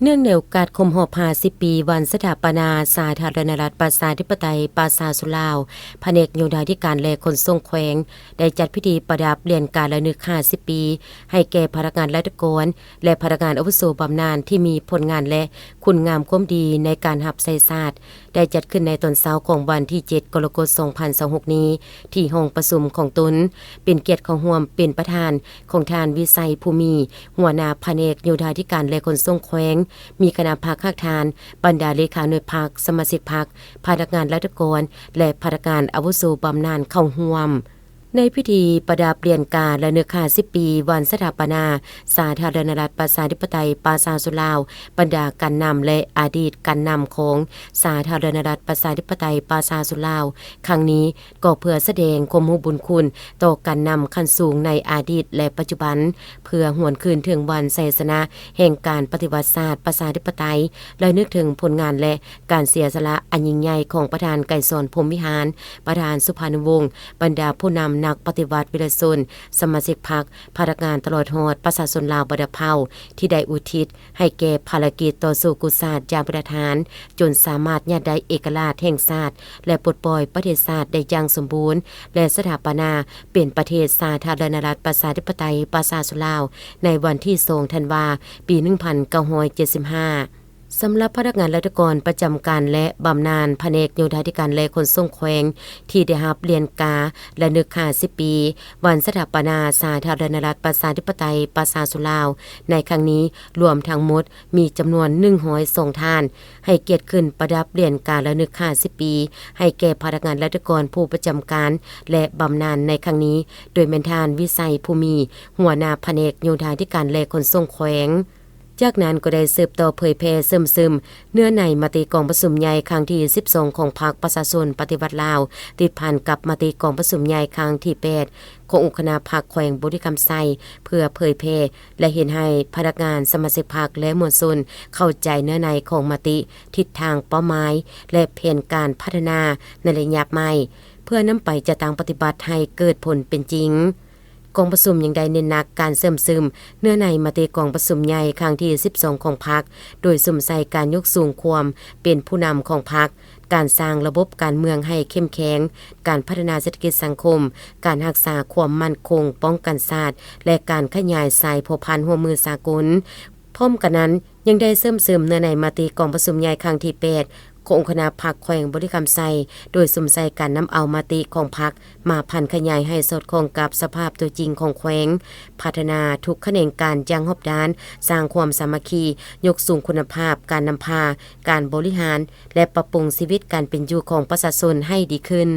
เนื่องในโอกาสคมรอบ50 ปีวันสถาปนาสาธารณรัฐประชาธิปไตยปราชาสุลาวแผนกโยธาธิการและขนส่งแขวงได้จัดพิธีประดับเรียนการระลึก50 ปีให้แก่พนักงานราชการและพนักงานอาวุโสบำนาญที่มีผลงานและคุณงามความดีในการรับใช้ชาติได้จัดขึ้นในตอนเช้าของวันที่ 7 กรกฎาคม 2026 นี้ที่ห้องประชุมของตนเป็นเกียรติของร่วมเป็นประธานของท่านวิสัยภูมิหัวหน้าแผนกโยธาธิการและขนส่งแขวงมีคณะพรรคทานบรรดาเลขาหน่วยพรรคสมาชิกพรรคพนักงานราชการและพนักงานอาวุโสบำนาญเข้าร่วมในพิธีประดับเรียนการระลึก50 ปีวันสถาปนาสาธารณรัฐประชาธิปไตยปราชาสุลาวบรรดาการนำและอดีตการนำของสาธารณรัฐประชาธิปไตยปราชาสุลาวครั้งนี้ก็เพื่อแสดงความรู้บุญคุณต่อการนำขั้นสูงในอดีตและปัจจุบันเพื่อหวนคืนถึงวันชัยชนะแห่งการปฏิวัติศาสตร์ประชาธิปไตยและนึกถึงผลงานและการเสียสละอันยิ่งใหญ่ของประธานไกรสอนพรหมวิหารประธานสุภานุวงศ์บรรดาผู้นำนักปฏิวัติวิรชนสมาชิกพรรคพนักงานตลอดฮอดประชาชนลาวบดเภาที่ได้อุทิศให้แก่ภารกิจต่อสู้กุศลอย่างประทานจนสามารถยัดได้เอกราชแห่งชาติและปลดปล่อยประเทศชาติได้อย่างสมบูรณ์และสถาปนาเป็นประเทศสาธารณรัฐประชาธิปไตยประชาชนลาวในวันที่2 ธันวาคม ปี 1975สำหรับพนักงานราชการประจำการและบำนาญแผนกโยธาธิการและขนส่งแขวงที่ได้รับเรียนการระลึก50 ปีวันสถาปนาสาธารณรัฐประชาธิปไตยประชาชนลาวในครั้งนี้รวมทั้งหมดมีจำนวน102ท่านให้เกียรติขึ้นประดับเรียนการระลึก50 ปีให้แก่พนักงานราชการผู้ประจำการและบำนาญในครั้งนี้โดยแม่นท่านวิสัยภูมิหัวหน้าแผนกโยธาธิการและขนส่งแขวงจากนั้นก็ได้สืบต่อเผยแพร่ซึมเนื้อในมติกองประชุมใหญ่ครั้งที่12ของพรรคประชาชนปฏิวัติลาวติดพันกับมติกองประชุมใหญ่ครั้งที่8ของคณะพรรคแขวงบุรีรัมย์ไซเพื่อเผยแพร่และเห็นให้พนักงานสมาชิกพรรคและมวลชนเข้าใจเนื้อในของมติทิศทางเป้าหมายและแผนการพัฒนาในระยะใหม่เพื่อนำไปจะตั้งปฏิบัติให้เกิดผลเป็นจริงกองประชุมยังได้เน้นหนักการเสริมซึมเนื้อในมติกองประชุมใหญ่ครั้งที่12ของพรรคโดยสุ่มใส่การยกสูงความเป็นผู้นำของพรรคการสร้างระบบการเมืองให้เข้มแข็งการพัฒนาเศรษฐกิจสังคมการรักษาความมั่นคงป้องกันชาติและการขยายสายพัวพันร่วมมือสากลพร้อมกันนั้นยังได้เสริมซึมเนื้อในมติกองประชุมใหญ่ครั้งที่8ของคณะพรรคแขวงบุรีรัมย์ไซโดยสุ่มใส่การนำเอามติของพรรคมาพันขยายให้สอดคล้องกับสภาพตัวจริงของแขวงพัฒนาทุกแขนงการอย่างรอบด้านสร้างความสามัคคียกสูงคุณภาพการนำพาการบริหารและปรับปรุงชีวิตการเป็นอยู่ของประชาชนให้ดีขึ้น